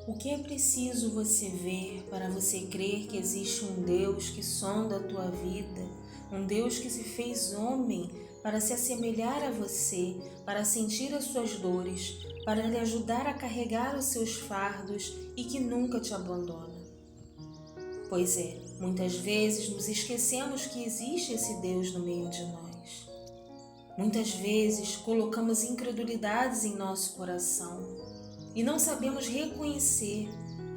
O que é preciso você ver para você crer que existe um Deus que sonda a tua vida, um Deus que se fez homem para se assemelhar a você, para sentir as suas dores, para lhe ajudar a carregar os seus fardos e que nunca te abandona? Pois é, muitas vezes nos esquecemos que existe esse Deus no meio de nós. Muitas vezes colocamos incredulidades em nosso coração e não sabemos reconhecer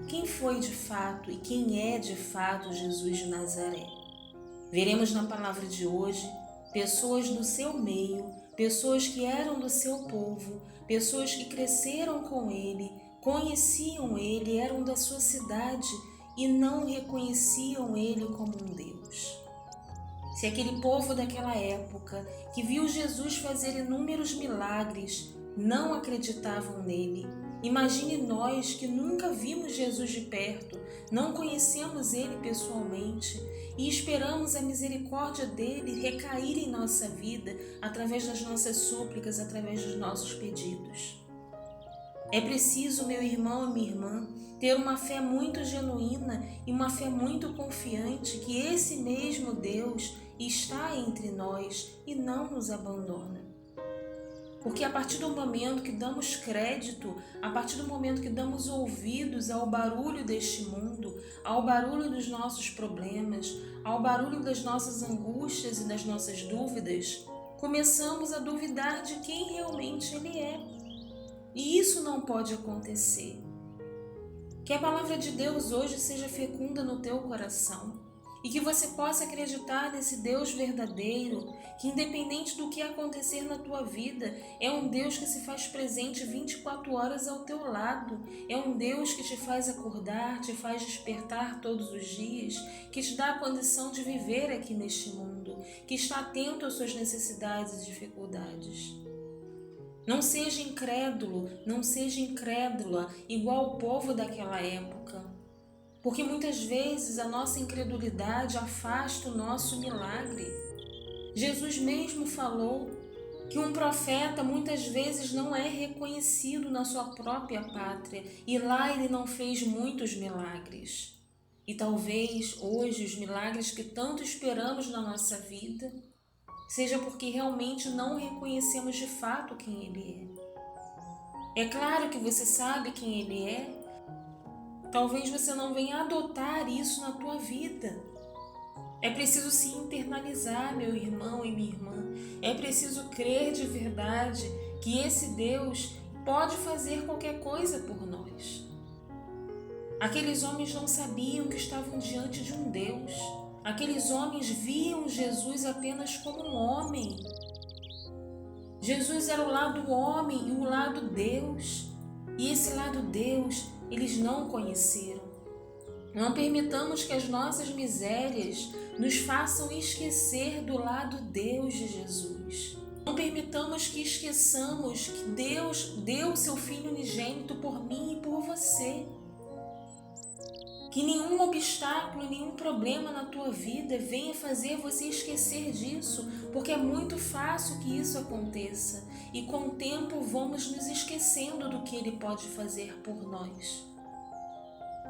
quem foi de fato e quem é de fato Jesus de Nazaré. Veremos na palavra de hoje pessoas do seu meio, pessoas que eram do seu povo, pessoas que cresceram com ele, conheciam ele, eram da sua cidade e não reconheciam ele como um Deus. Se aquele povo daquela época que viu Jesus fazer inúmeros milagres não acreditavam nele, imagine nós que nunca vimos Jesus de perto, não conhecemos ele pessoalmente e esperamos a misericórdia dele recair em nossa vida através das nossas súplicas, através dos nossos pedidos. É preciso, meu irmão e minha irmã, ter uma fé muito genuína e uma fé muito confiante que esse mesmo Deus está entre nós e não nos abandona. Porque a partir do momento que damos crédito, a partir do momento que damos ouvidos ao barulho deste mundo, ao barulho dos nossos problemas, ao barulho das nossas angústias e das nossas dúvidas, começamos a duvidar de quem realmente Ele é. E isso não pode acontecer. Que a palavra de Deus hoje seja fecunda no teu coração e que você possa acreditar nesse Deus verdadeiro, que independente do que acontecer na tua vida, é um Deus que se faz presente 24 horas ao teu lado, é um Deus que te faz acordar, te faz despertar todos os dias, que te dá a condição de viver aqui neste mundo, que está atento às suas necessidades e dificuldades. Não seja incrédulo, não seja incrédula, igual o povo daquela época. Porque muitas vezes a nossa incredulidade afasta o nosso milagre. Jesus mesmo falou que um profeta muitas vezes não é reconhecido na sua própria pátria e lá ele não fez muitos milagres. E talvez hoje os milagres que tanto esperamos na nossa vida seja porque realmente não reconhecemos de fato quem Ele é. É claro que você sabe quem Ele é. Talvez você não venha adotar isso na tua vida. É preciso se internalizar, meu irmão e minha irmã. É preciso crer de verdade que esse Deus pode fazer qualquer coisa por nós. Aqueles homens não sabiam que estavam diante de um Deus. Aqueles homens viam Jesus apenas como um homem. Jesus era o lado homem e o lado Deus. E esse lado Deus eles não conheceram. Não permitamos que as nossas misérias nos façam esquecer do lado Deus de Jesus. Não permitamos que esqueçamos que Deus deu seu Filho unigênito por mim e por você. Que nenhum obstáculo, nenhum problema na tua vida venha fazer você esquecer disso, porque é muito fácil que isso aconteça e com o tempo vamos nos esquecendo do que Ele pode fazer por nós.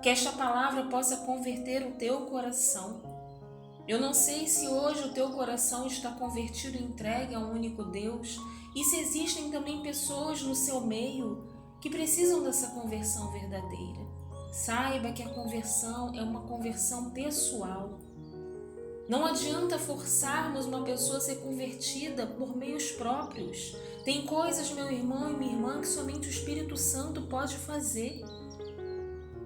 Que esta palavra possa converter o teu coração. Eu não sei se hoje o teu coração está convertido e entregue a um único Deus e se existem também pessoas no seu meio que precisam dessa conversão verdadeira. Saiba que a conversão é uma conversão pessoal. Não adianta forçarmos uma pessoa a ser convertida por meios próprios. Tem coisas, meu irmão e minha irmã, que somente o Espírito Santo pode fazer.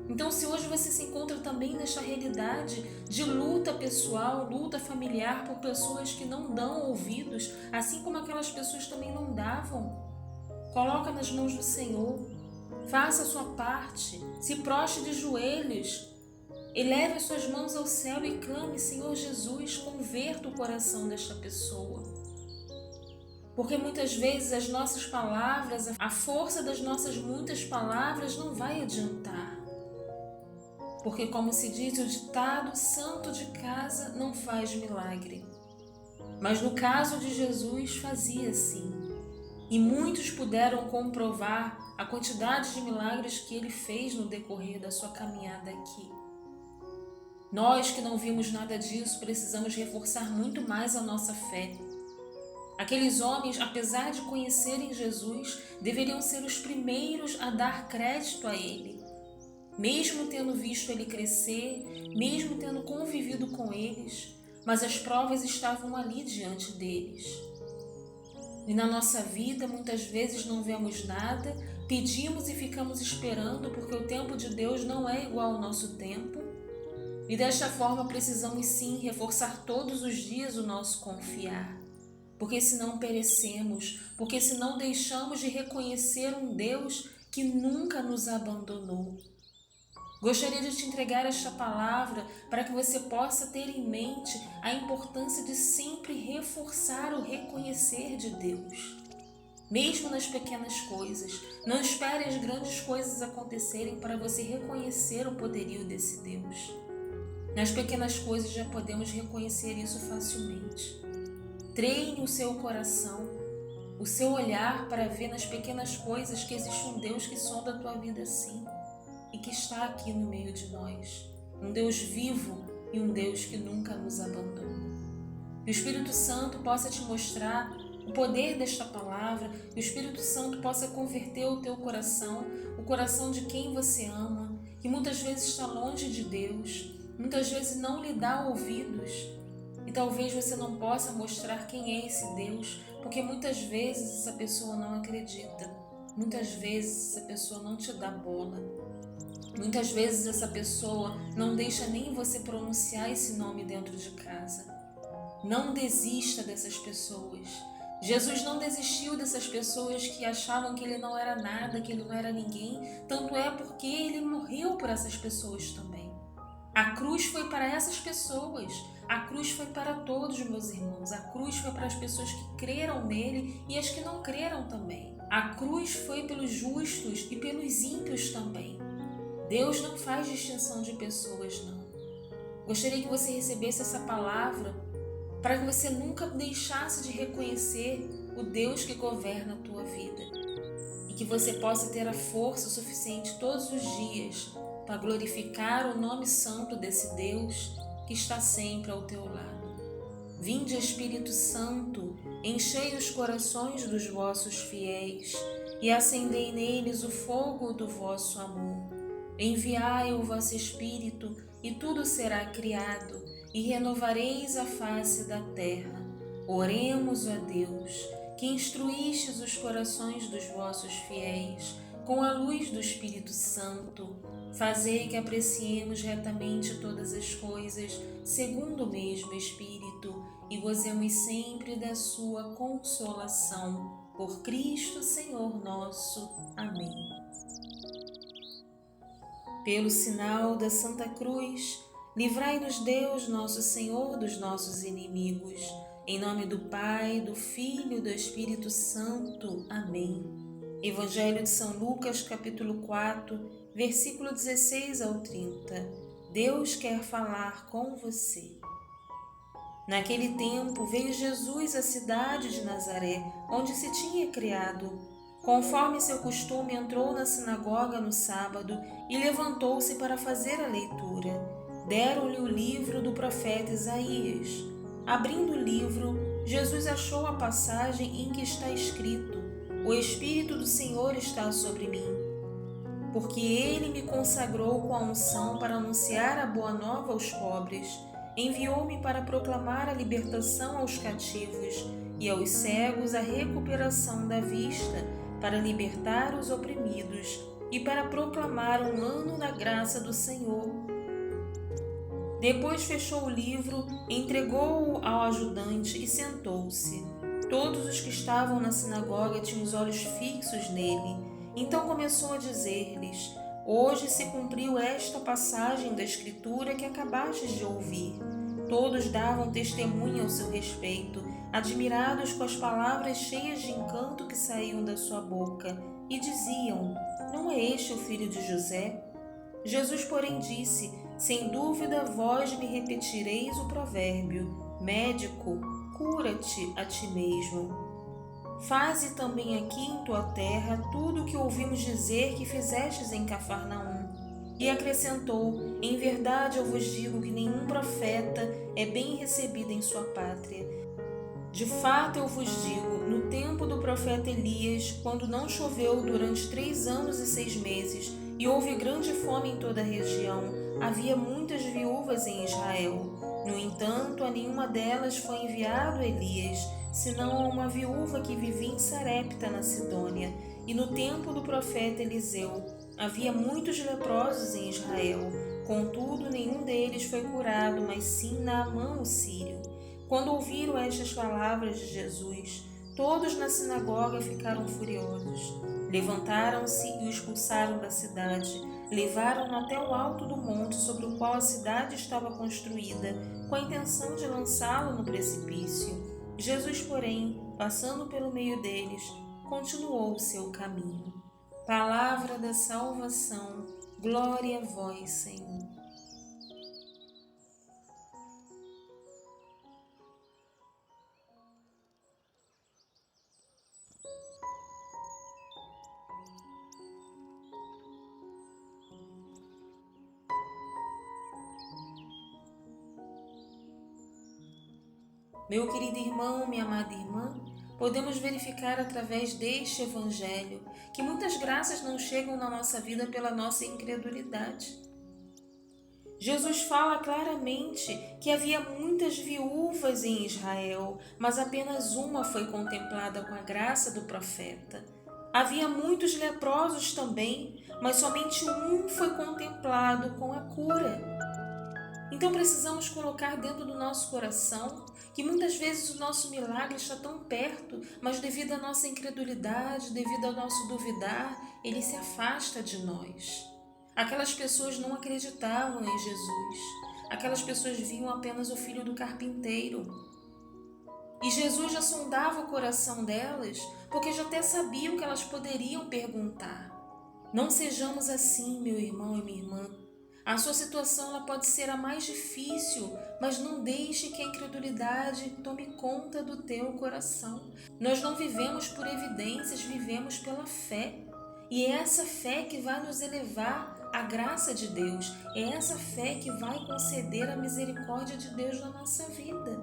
Então, se hoje você se encontra também nesta realidade de luta pessoal, luta familiar por pessoas que não dão ouvidos, assim como aquelas pessoas também não davam, coloca nas mãos do Senhor. Faça a sua parte, se prostre de joelhos, eleve as suas mãos ao céu e clame: Senhor Jesus, converta o coração desta pessoa. Porque muitas vezes as nossas palavras, a força das nossas muitas palavras não vai adiantar. Porque, como se diz o ditado, santo de casa não faz milagre. Mas no caso de Jesus fazia sim. E muitos puderam comprovar a quantidade de milagres que ele fez no decorrer da sua caminhada aqui. Nós que não vimos nada disso, precisamos reforçar muito mais a nossa fé. Aqueles homens, apesar de conhecerem Jesus, deveriam ser os primeiros a dar crédito a ele. Mesmo tendo visto ele crescer, mesmo tendo convivido com eles, mas as provas estavam ali diante deles. E na nossa vida, muitas vezes não vemos nada, pedimos e ficamos esperando porque o tempo de Deus não é igual ao nosso tempo. E desta forma precisamos sim reforçar todos os dias o nosso confiar. Porque senão perecemos, porque senão deixamos de reconhecer um Deus que nunca nos abandonou. Gostaria de te entregar esta palavra para que você possa ter em mente a importância de sempre reforçar o reconhecer de Deus. Mesmo nas pequenas coisas, não espere as grandes coisas acontecerem para você reconhecer o poderio desse Deus. Nas pequenas coisas já podemos reconhecer isso facilmente. Treine o seu coração, o seu olhar para ver nas pequenas coisas que existe um Deus que sonda a tua vida sim. E que está aqui no meio de nós, um Deus vivo e um Deus que nunca nos abandona. Que o Espírito Santo possa te mostrar o poder desta palavra, que o Espírito Santo possa converter o teu coração, o coração de quem você ama, que muitas vezes está longe de Deus, muitas vezes não lhe dá ouvidos, e talvez você não possa mostrar quem é esse Deus, porque muitas vezes essa pessoa não acredita, muitas vezes essa pessoa não te dá bola. Muitas vezes essa pessoa não deixa nem você pronunciar esse nome dentro de casa. Não desista dessas pessoas. Jesus não desistiu dessas pessoas que achavam que ele não era nada, que ele não era ninguém. Tanto é porque ele morreu por essas pessoas também. A cruz foi para essas pessoas. A cruz foi para todos, meus irmãos. A cruz foi para as pessoas que creram nele e as que não creram também. A cruz foi pelos justos e pelos ímpios também. Deus não faz distinção de pessoas, não. Gostaria que você recebesse essa palavra para que você nunca deixasse de reconhecer o Deus que governa a tua vida e que você possa ter a força suficiente todos os dias para glorificar o nome santo desse Deus que está sempre ao teu lado. Vinde, Espírito Santo, enchei os corações dos vossos fiéis e acendei neles o fogo do vosso amor. Enviai o vosso Espírito, e tudo será criado, e renovareis a face da terra. Oremos a Deus, que instruístes os corações dos vossos fiéis, com a luz do Espírito Santo. Fazei que apreciemos retamente todas as coisas, segundo o mesmo Espírito, e gozemos sempre da sua consolação. Por Cristo, Senhor nosso. Amém. Pelo sinal da Santa Cruz, livrai-nos Deus, nosso Senhor, dos nossos inimigos. Em nome do Pai, do Filho e do Espírito Santo. Amém. Evangelho de São Lucas, capítulo 4, versículo 16 ao 30. Deus quer falar com você. Naquele tempo veio Jesus à cidade de Nazaré, onde se tinha criado. Conforme seu costume, entrou na sinagoga no sábado e levantou-se para fazer a leitura. Deram-lhe o livro do profeta Isaías. Abrindo o livro, Jesus achou a passagem em que está escrito: O Espírito do Senhor está sobre mim, porque ele me consagrou com a unção para anunciar a boa nova aos pobres. Enviou-me para proclamar a libertação aos cativos e aos cegos a recuperação da vista, para libertar os oprimidos e para proclamar um ano da graça do Senhor. Depois fechou o livro, entregou-o ao ajudante e sentou-se. Todos os que estavam na sinagoga tinham os olhos fixos nele, Então começou a dizer-lhes: Hoje se cumpriu esta passagem da Escritura que acabastes de ouvir. Todos davam testemunho ao seu respeito, admirados com as palavras cheias de encanto que saíam da sua boca, e diziam: Não é este o filho de José? Jesus, porém, disse: Sem dúvida vós me repetireis o provérbio: Médico, cura-te a ti mesmo. Faze também aqui em tua terra tudo o que ouvimos dizer que fizestes em Cafarnaum. E acrescentou: Em verdade eu vos digo que nenhum profeta é bem recebido em sua pátria. De fato eu vos digo, no tempo do profeta Elias, quando não choveu durante 3 anos e 6 meses, e houve grande fome em toda a região, havia muitas viúvas em Israel. No entanto, a nenhuma delas foi enviado Elias, senão a uma viúva que vivia em Sarepta, na Sidônia. E no tempo do profeta Eliseu, havia muitos leprosos em Israel. Contudo, nenhum deles foi curado, mas sim Naamã o sírio. Quando ouviram estas palavras de Jesus, todos na sinagoga ficaram furiosos. Levantaram-se e o expulsaram da cidade. Levaram-no até o alto do monte sobre o qual a cidade estava construída, com a intenção de lançá-lo no precipício. Jesus, porém, passando pelo meio deles, continuou o seu caminho. Palavra da salvação, glória a vós, Senhor. Meu querido irmão, minha amada irmã, podemos verificar através deste Evangelho que muitas graças não chegam na nossa vida pela nossa incredulidade. Jesus fala claramente que havia muitas viúvas em Israel, mas apenas uma foi contemplada com a graça do profeta. Havia muitos leprosos também, mas somente um foi contemplado com a cura. Então precisamos colocar dentro do nosso coração que muitas vezes o nosso milagre está tão perto, mas devido à nossa incredulidade, devido ao nosso duvidar, ele se afasta de nós. Aquelas pessoas não acreditavam em Jesus. Aquelas pessoas viam apenas o filho do carpinteiro. E Jesus já sondava o coração delas, porque já até sabia o que elas poderiam perguntar. Não sejamos assim, meu irmão e minha irmã. A sua situação ela pode ser a mais difícil, mas não deixe que a incredulidade tome conta do teu coração. Nós não vivemos por evidências, vivemos pela fé. E é essa fé que vai nos elevar à graça de Deus. É essa fé que vai conceder a misericórdia de Deus na nossa vida.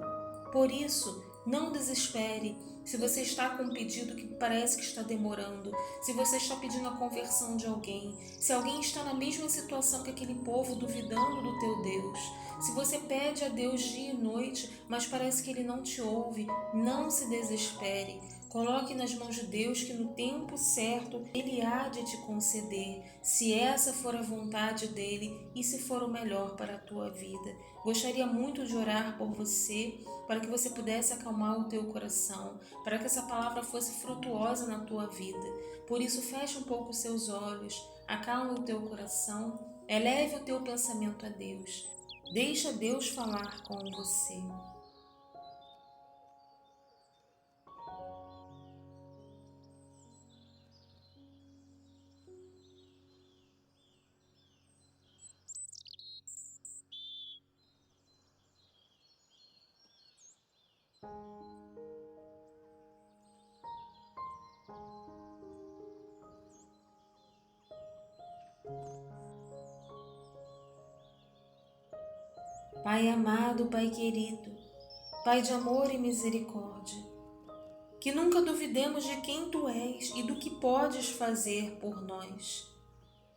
Por isso, não desespere. Se você está com um pedido que parece que está demorando, se você está pedindo a conversão de alguém, se alguém está na mesma situação que aquele povo duvidando do teu Deus, se você pede a Deus dia e noite, mas parece que Ele não te ouve, não se desespere. Coloque nas mãos de Deus que no tempo certo Ele há de te conceder, se essa for a vontade dEle e se for o melhor para a tua vida. Gostaria muito de orar por você, para que você pudesse acalmar o teu coração, para que essa palavra fosse frutuosa na tua vida. Por isso, feche um pouco os seus olhos, acalme o teu coração, eleve o teu pensamento a Deus. Deixa Deus falar com você. Pai amado, Pai querido, Pai de amor e misericórdia, que nunca duvidemos de quem Tu és e do que podes fazer por nós.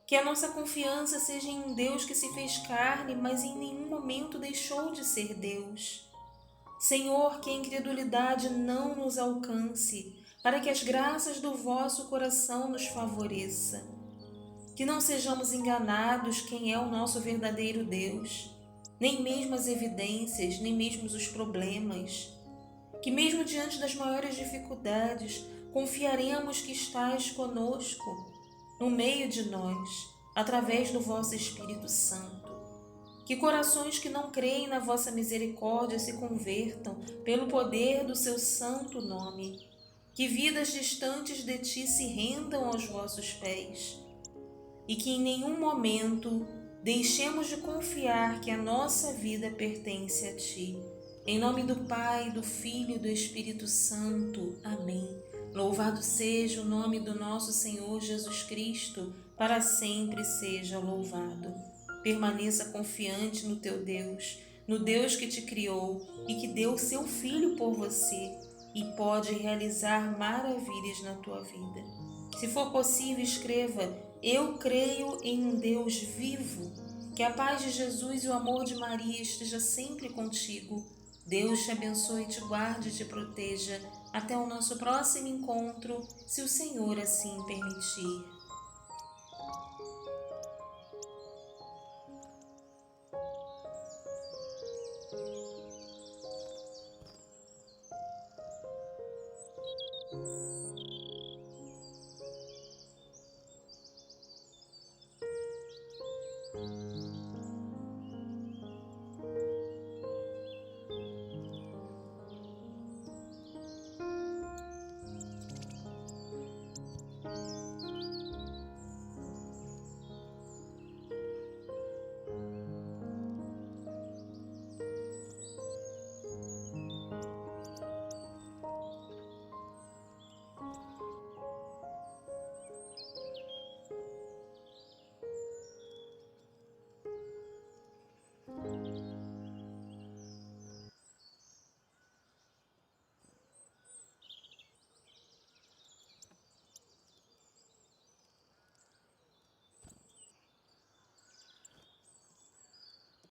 Que a nossa confiança seja em um Deus que se fez carne, mas em nenhum momento deixou de ser Deus. Senhor, que a incredulidade não nos alcance, para que as graças do vosso coração nos favoreça. Que não sejamos enganados quem é o nosso verdadeiro Deus, nem mesmo as evidências, nem mesmo os problemas. Que mesmo diante das maiores dificuldades, confiaremos que estás conosco. no meio de nós, através do vosso Espírito Santo. Que corações que não creem na vossa misericórdia se convertam pelo poder do seu santo nome. Que vidas distantes de ti se rendam aos vossos pés. E que em nenhum momento deixemos de confiar que a nossa vida pertence a ti. Em nome do Pai, do Filho e do Espírito Santo. Amém. Louvado seja o nome do nosso Senhor Jesus Cristo, para sempre seja louvado. Permaneça confiante no teu Deus, no Deus que te criou e que deu o seu Filho por você e pode realizar maravilhas na tua vida. Se for possível, escreva: eu creio em um Deus vivo. Que a paz de Jesus e o amor de Maria esteja sempre contigo. Deus te abençoe, te guarde e te proteja. Até o nosso próximo encontro, se o Senhor assim permitir.